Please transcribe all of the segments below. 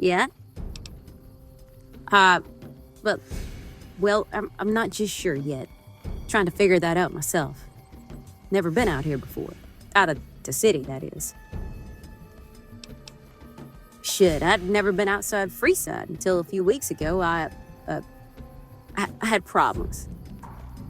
Yeah? But, well, I'm not just sure yet. Trying to figure that out myself. Never been out here before. Out of the city, that is. Shit, I'd never been outside Freeside until a few weeks ago. I had problems.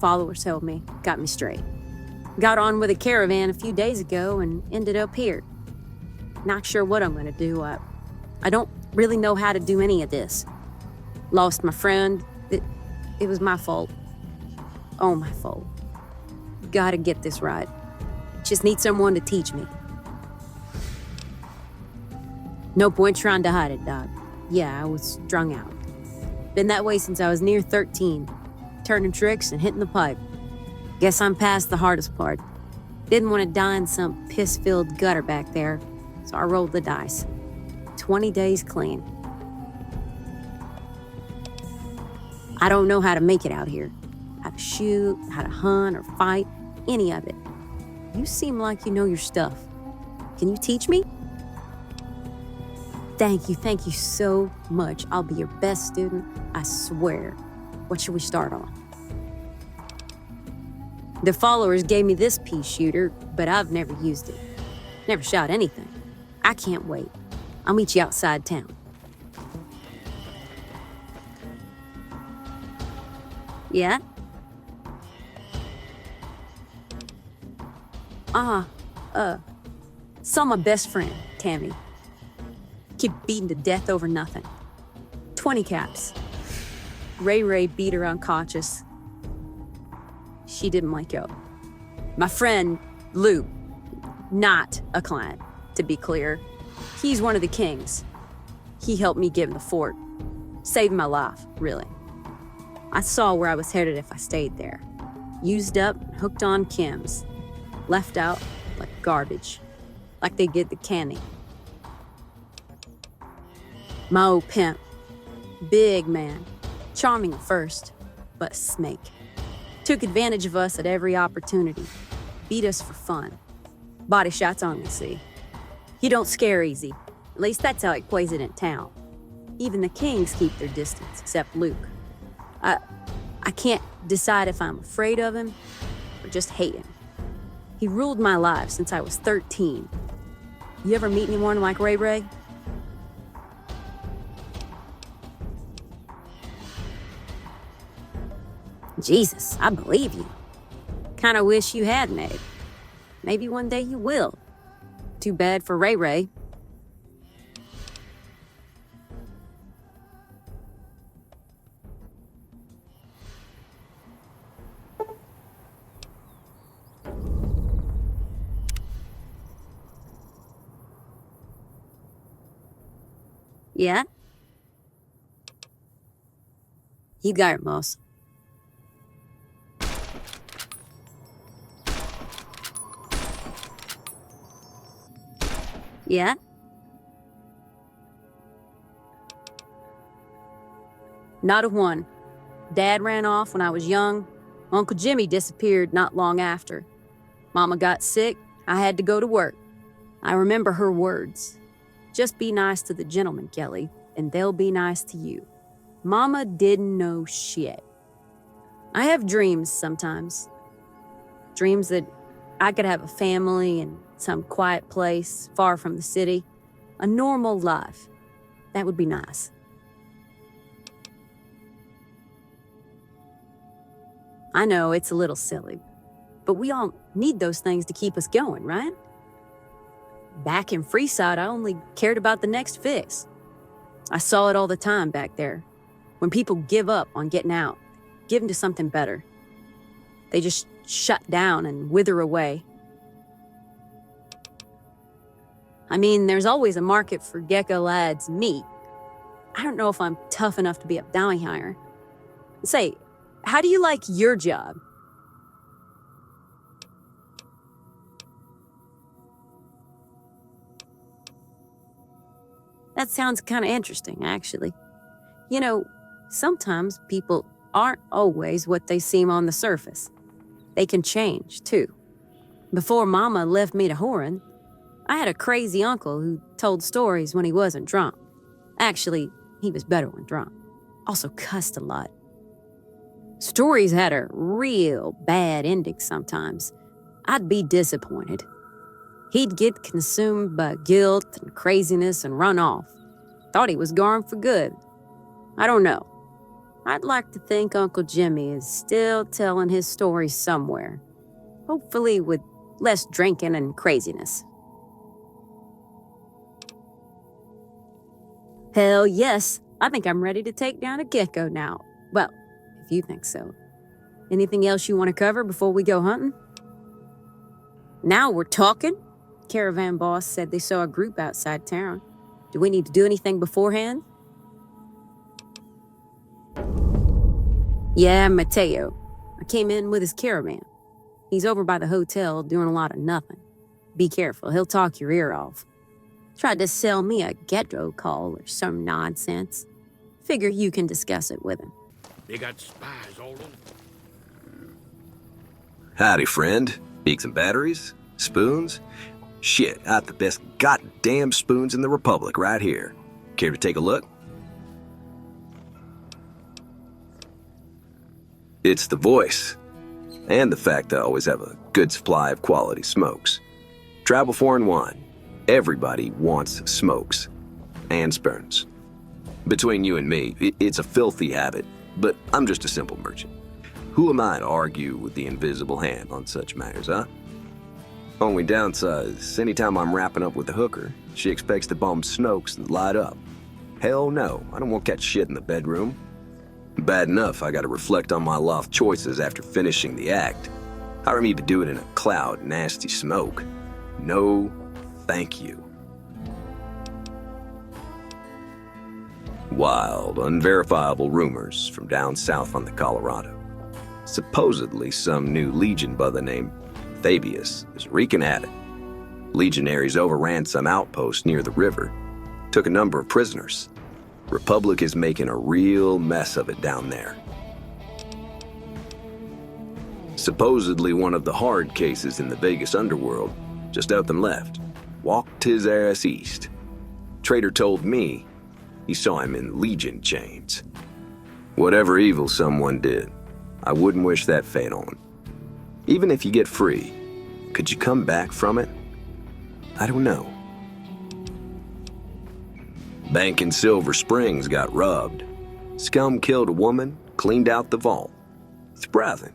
Followers held me, got me straight. Got on with a caravan a few days ago and ended up here. Not sure what I'm gonna do. I don't really know how to do any of this. Lost my friend. It was my fault. Oh, my fault. Gotta get this right. Just need someone to teach me. No point trying to hide it, Doc. Yeah, I was strung out. Been that way since I was near 13. Turning tricks and hitting the pipe. Guess I'm past the hardest part. Didn't want to die in some piss-filled gutter back there, so I rolled the dice. 20 days clean. I don't know how to make it out here. How to shoot, how to hunt or fight, any of it. You seem like you know your stuff. Can you teach me? Thank you so much. I'll be your best student, I swear. What should we start on? The followers gave me this pea shooter, but I've never used it. Never shot anything. I can't wait. I'll meet you outside town. Yeah? Saw my best friend, Tammy. Get beaten to death over nothing. 20 caps. Ray-Ray beat her unconscious. She didn't wake up. My friend, Luke, not a client, to be clear. He's one of the kings. He helped me get in the fort. Saved my life, really. I saw where I was headed if I stayed there. Used up, hooked on chems. Left out like garbage. Like they did the canning. My old pimp. Big man. Charming at first, but a snake. Took advantage of us at every opportunity. Beat us for fun. Body shots only, see. He don't scare easy. At least that's how he plays it in town. Even the kings keep their distance, except Luke. I can't decide if I'm afraid of him or just hate him. He ruled my life since I was 13. You ever meet anyone like Ray-Ray? Jesus, I believe you. Kinda wish you had, Meg. Maybe one day you will. Too bad for Ray-Ray. Yeah? You got it, Moss. Yeah? Not a one. Dad ran off when I was young. Uncle Jimmy disappeared not long after. Mama got sick. I had to go to work. I remember her words. Just be nice to the gentlemen, Kelley, and they'll be nice to you. Mama didn't know shit. I have dreams sometimes. Dreams that I could have a family and some quiet place far from the city. A normal life. That would be nice. I know it's a little silly, but we all need those things to keep us going, right? Back in Freeside, I only cared about the next fix. I saw it all the time back there. When people give up on getting out, give into something better. They just shut down and wither away. I mean, there's always a market for gecko lads' meat. I don't know if I'm tough enough to be a bounty hunter. Say, how do you like your job? That sounds kind of interesting, actually. You know, sometimes people aren't always what they seem on the surface. They can change, too. Before Mama left me to Horan, I had a crazy uncle who told stories when he wasn't drunk. Actually, he was better when drunk. Also cussed a lot. Stories had a real bad ending sometimes. I'd be disappointed. He'd get consumed by guilt and craziness and run off. Thought he was gone for good. I don't know. I'd like to think Uncle Jimmy is still telling his story somewhere. Hopefully with less drinking and craziness. Hell yes, I think I'm ready to take down a gecko now. Well, if you think so. Anything else you want to cover before we go hunting? Now we're talking. Caravan boss said they saw a group outside town. Do we need to do anything beforehand? Yeah, Matteo. I came in with his caravan. He's over by the hotel doing a lot of nothing. Be careful, he'll talk your ear off. Tried to sell me a gecko call or some nonsense. Figure you can discuss it with him. They got spies all over. Howdy, friend. Need some batteries? Spoons? Shit, I got the best goddamn spoons in the Republic right here. Care to take a look? It's the voice, and the fact I always have a good supply of quality smokes. Travel 4 in 1. Everybody wants smokes. And spoons. Between you and me, it's a filthy habit, but I'm just a simple merchant. Who am I to argue with the invisible hand on such matters, huh? Only downside is anytime I'm wrapping up with a hooker, she expects to bum smokes and light up. Hell no, I don't want to catch shit in the bedroom. Bad enough I gotta reflect on my life choices after finishing the act. Hire me to do it in a cloud of nasty smoke. No, thank you. Wild, unverifiable rumors from down south on the Colorado. Supposedly some new legion by the name Fabius is wreaking at it. Legionaries overran some outpost near the river, took a number of prisoners. Republic is making a real mess of it down there. Supposedly one of the hard cases in the Vegas underworld just up and left, walked his ass east. Trader told me he saw him in Legion chains. Whatever evil someone did, I wouldn't wish that fate on. Even if you get free, could you come back from it? I don't know. Bank in Silver Springs got robbed. Scum killed a woman, cleaned out the vault. Surprising.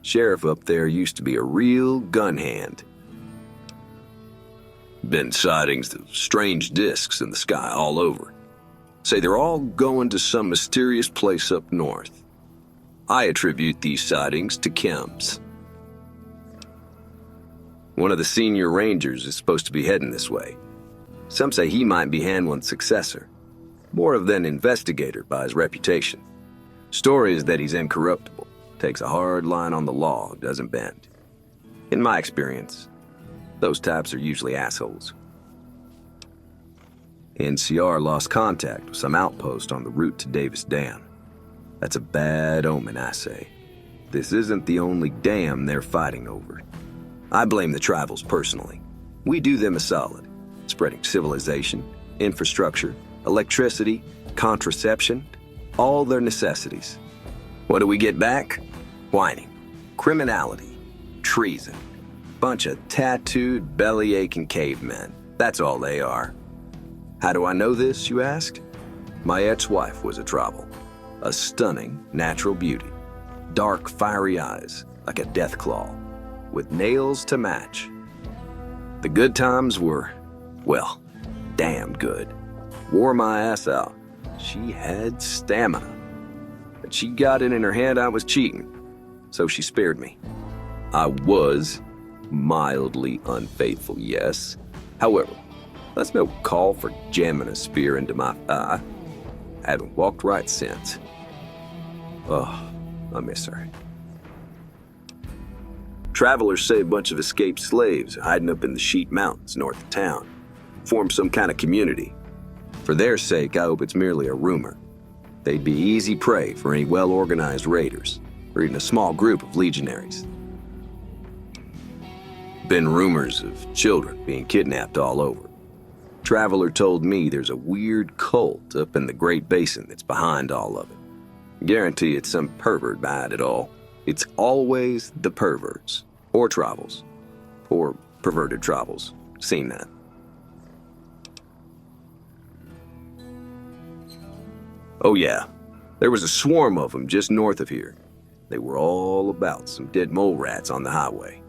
Sheriff up there used to be a real gun hand. Been sightings of strange discs in the sky all over. Say they're all going to some mysterious place up north. I attribute these sightings to chems. One of the senior rangers is supposed to be heading this way. Some say he might be Hanlon's successor, more of an investigator by his reputation. Story is that he's incorruptible, takes a hard line on the law, doesn't bend. In my experience, those types are usually assholes. NCR lost contact with some outpost on the route to Davis Dam. That's a bad omen, I say. This isn't the only dam they're fighting over. I blame the tribals personally. We do them a solid, spreading civilization, infrastructure, electricity, contraception, all their necessities. What do we get back? Whining, criminality, treason. Bunch of tattooed, belly-aching cavemen. That's all they are. How do I know this, you ask? My ex-wife was a tribal. A stunning, natural beauty. Dark, fiery eyes, like a death claw, with nails to match. The good times were, well, damn good. Wore my ass out. She had stamina. But she got it in her head I was cheating, so she spared me. I was mildly unfaithful, yes. However, that's no call for jamming a spear into my thigh. I haven't walked right since. Oh, I miss her. Travelers say a bunch of escaped slaves hiding up in the Sheep Mountains north of town formed some kind of community. For their sake, I hope it's merely a rumor. They'd be easy prey for any well-organized raiders, or even a small group of legionaries. Been rumors of children being kidnapped all over. Traveler told me there's a weird cult up in the Great Basin that's behind all of it. Guarantee it's some pervert behind it all. It's always the perverts. Or tribals. Or perverted tribals. Seen that. Oh yeah, there was a swarm of them just north of here. They were all about some dead mole rats on the highway.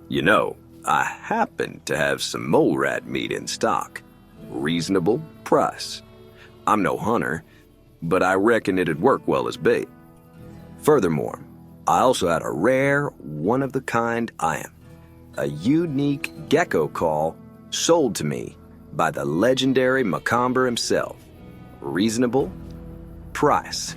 You know, I happen to have some mole rat meat in stock. Reasonable price. I'm no hunter, but I reckon it'd work well as bait. Furthermore, I also had a rare, one-of-the-kind item. A unique gecko call sold to me by the legendary Macomber himself. Reasonable price.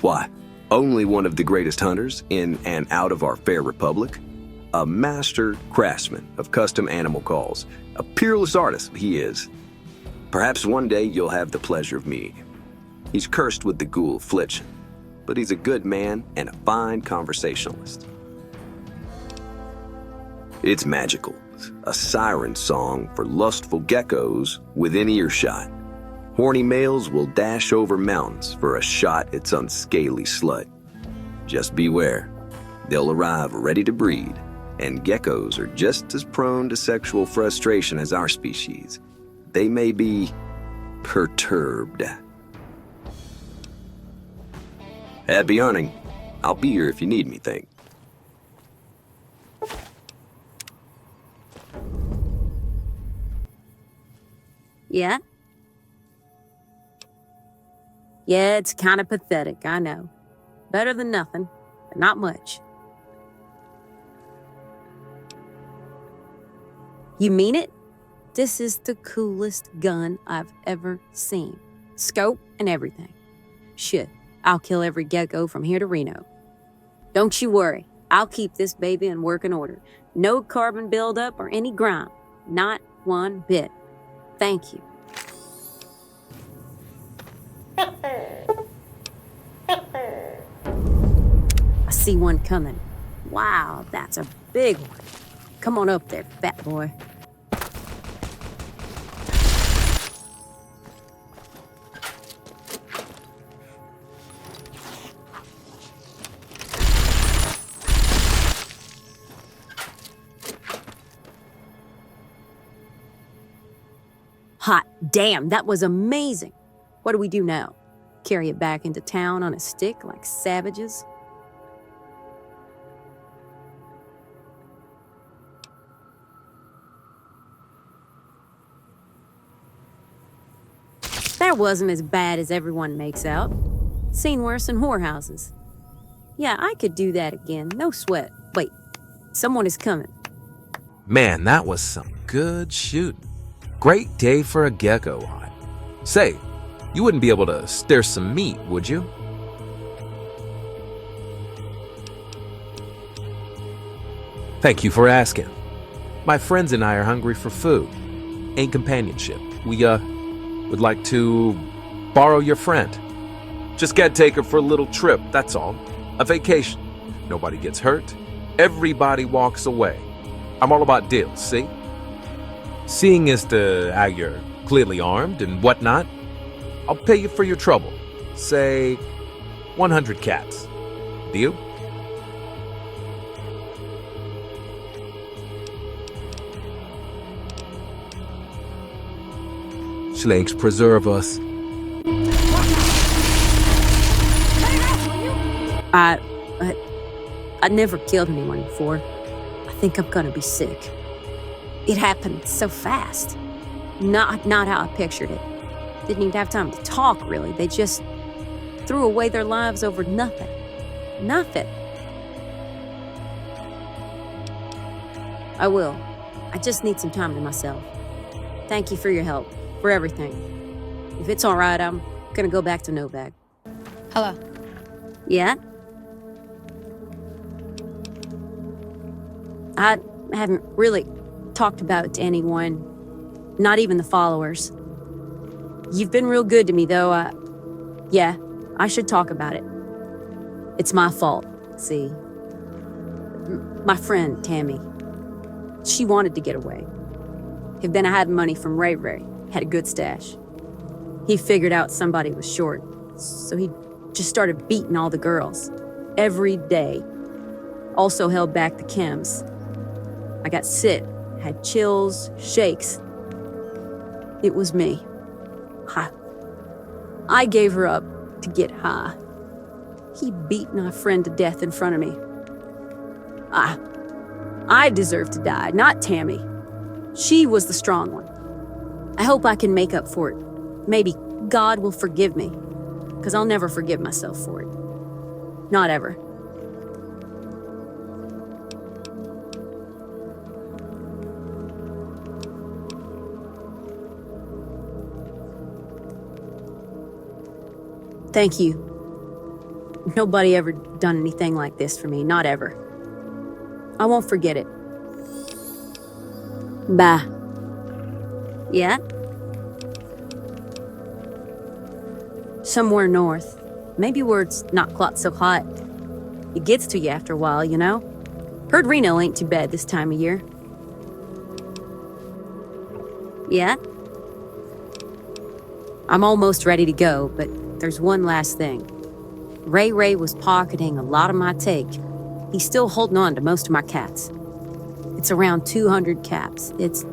Why, only one of the greatest hunters in and out of our fair republic. A master craftsman of custom animal calls. A peerless artist, he is. Perhaps one day you'll have the pleasure of meeting him. He's cursed with the ghoul affliction, but he's a good man and a fine conversationalist. It's magical. A siren song for lustful geckos within earshot. Horny males will dash over mountains for a shot at some scaly slut. Just beware. They'll arrive ready to breed, and geckos are just as prone to sexual frustration as our species. They may be perturbed. Happy hunting. I'll be here if you need me, think. Yeah? Yeah, it's kind of pathetic, I know. Better than nothing, but not much. You mean it? This is the coolest gun I've ever seen. Scope and everything. Shit, I'll kill every gecko from here to Reno. Don't you worry, I'll keep this baby in working order. No carbon buildup or any grime. Not one bit. Thank you. I see one coming. Wow, that's a big one. Come on up there, fat boy. Hot damn, that was amazing. What do we do now? Carry it back into town on a stick like savages? That wasn't as bad as everyone makes out. Seen worse in whorehouses. Yeah, I could do that again, no sweat. Wait, someone is coming. Man, that was some good shooting. Great day for a gecko hunt. Say, you wouldn't be able to stare some meat, would you? Thank you for asking. My friends and I are hungry for food and companionship. We, would like to borrow your friend. Just gotta take her for a little trip, that's all. A vacation. Nobody gets hurt. Everybody walks away. I'm all about deals, see? Seeing as to how you're clearly armed and whatnot, I'll pay you for your trouble. Say 100 cats. Deal? Schlanks preserve us. I never killed anyone before. I think I'm gonna be sick. It happened so fast. Not how I pictured it. Didn't even have time to talk, really. They just threw away their lives over nothing. Nothing. I will. I just need some time to myself. Thank you for your help, for everything. If it's all right, I'm gonna go back to Novak. Hello. Yeah? I haven't really talked about it to anyone, not even the followers. You've been real good to me, though. Yeah, I should talk about it. It's my fault, see. My friend, Tammy. She wanted to get away. Then I had money from Ray-Ray, had a good stash. He figured out somebody was short, so he just started beating all the girls. Every day. Also held back the chems. I got sick, had chills, shakes. It was me. I gave her up to get high. He beat my friend to death in front of me. I deserve to die, not Tammy. She was the strong one. I hope I can make up for it. Maybe God will forgive me, because I'll never forgive myself for it. Not ever. Thank you. Nobody ever done anything like this for me, not ever. I won't forget it. Bye. Yeah? Somewhere north. Maybe where it's not quite so hot. It gets to you after a while, you know? Heard Reno ain't too bad this time of year. Yeah? I'm almost ready to go, but there's one last thing. Ray-Ray was pocketing a lot of my take. He's still holding on to most of my caps. It's around 200 caps. It's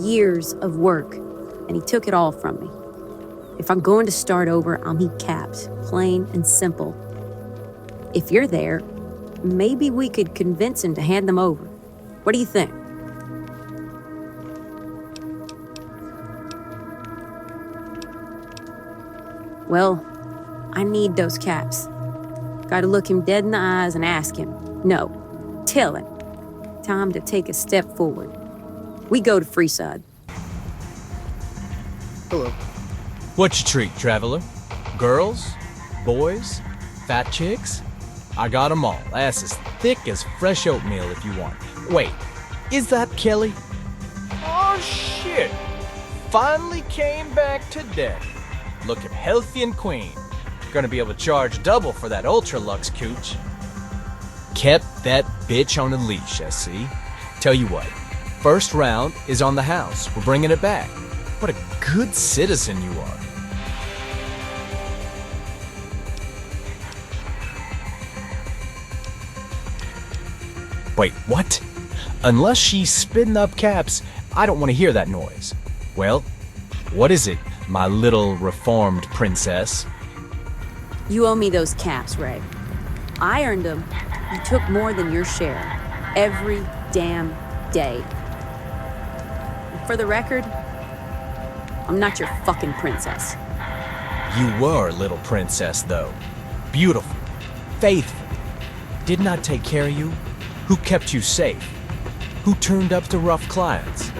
years of work, and he took it all from me. If I'm going to start over, I'll need caps, plain and simple. If you're there, maybe we could convince him to hand them over. What do you think? Well, I need those caps. Gotta look him dead in the eyes and ask him. No, tell him. Time to take a step forward. We go to Freeside. Hello. What's your treat, traveler? Girls? Boys? Fat chicks? I got 'em all. Ass as thick as fresh oatmeal if you want. Wait, is that Kelley? Oh shit! Finally came back today. Looking healthy and queen. Gonna be able to charge double for that ultra luxe cooch. Kept that bitch on a leash, I see. Tell you what, first round is on the house. We're bringing it back. What a good citizen you are. Wait, what? Unless she's spitting up caps, I don't want to hear that noise. Well, what is it, my little reformed princess? You owe me those caps, Ray. I earned them. You took more than your share. Every damn day. And for the record, I'm not your fucking princess. You were a little princess, though. Beautiful. Faithful. Didn't I take care of you? Who kept you safe? Who turned up to rough clients?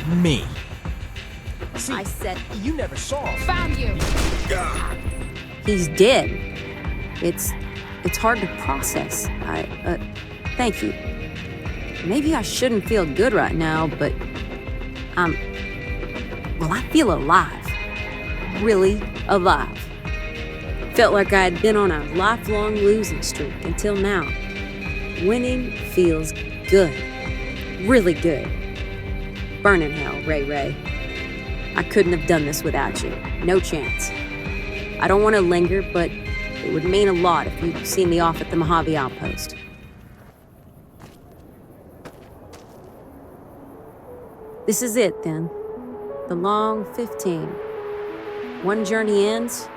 Me. See, I said, you never saw him. Found you. he's dead. It's hard to process. Thank you. Maybe I shouldn't feel good right now, but I feel alive. Really alive. Felt like I had been on a lifelong losing streak until now. Winning feels good. Really good. Burn in hell, Ray-Ray. I couldn't have done this without you. No chance. I don't want to linger, but it would mean a lot if you'd seen me off at the Mojave Outpost. This is it, then. The long 15. One journey ends,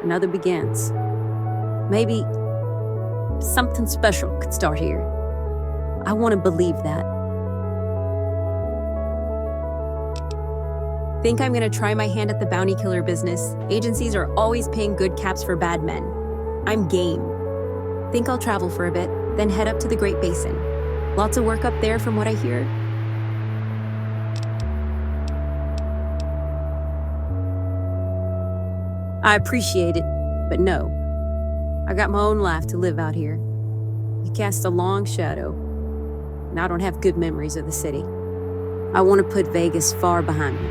another begins. Maybe something special could start here. I want to believe that. Think I'm gonna try my hand at the bounty killer business? Agencies are always paying good caps for bad men. I'm game. Think I'll travel for a bit, then head up to the Great Basin. Lots of work up there from what I hear. I appreciate it, but no. I got my own life to live out here. You cast a long shadow, and I don't have good memories of the city. I want to put Vegas far behind me.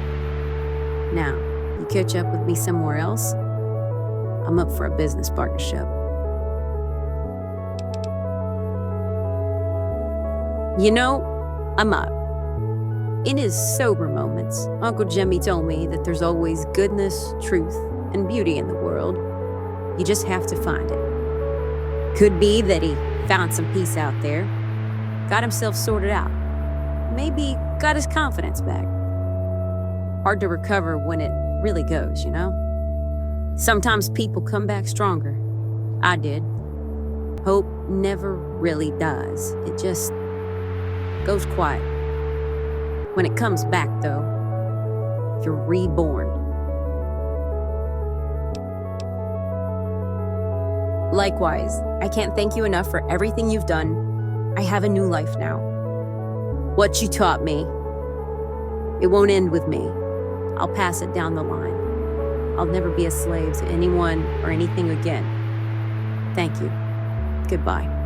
Now, you catch up with me somewhere else, I'm up for a business partnership. You know, I'm up. In his sober moments, Uncle Jimmy told me that there's always goodness, truth, and beauty in the world. You just have to find it. Could be that he found some peace out there, got himself sorted out, maybe got his confidence back. Hard to recover when it really goes, you know? Sometimes people come back stronger. I did. Hope never really dies. It just goes quiet. When it comes back, though, you're reborn. Likewise, I can't thank you enough for everything you've done. I have a new life now. What you taught me, it won't end with me. I'll pass it down the line. I'll never be a slave to anyone or anything again. Thank you. Goodbye.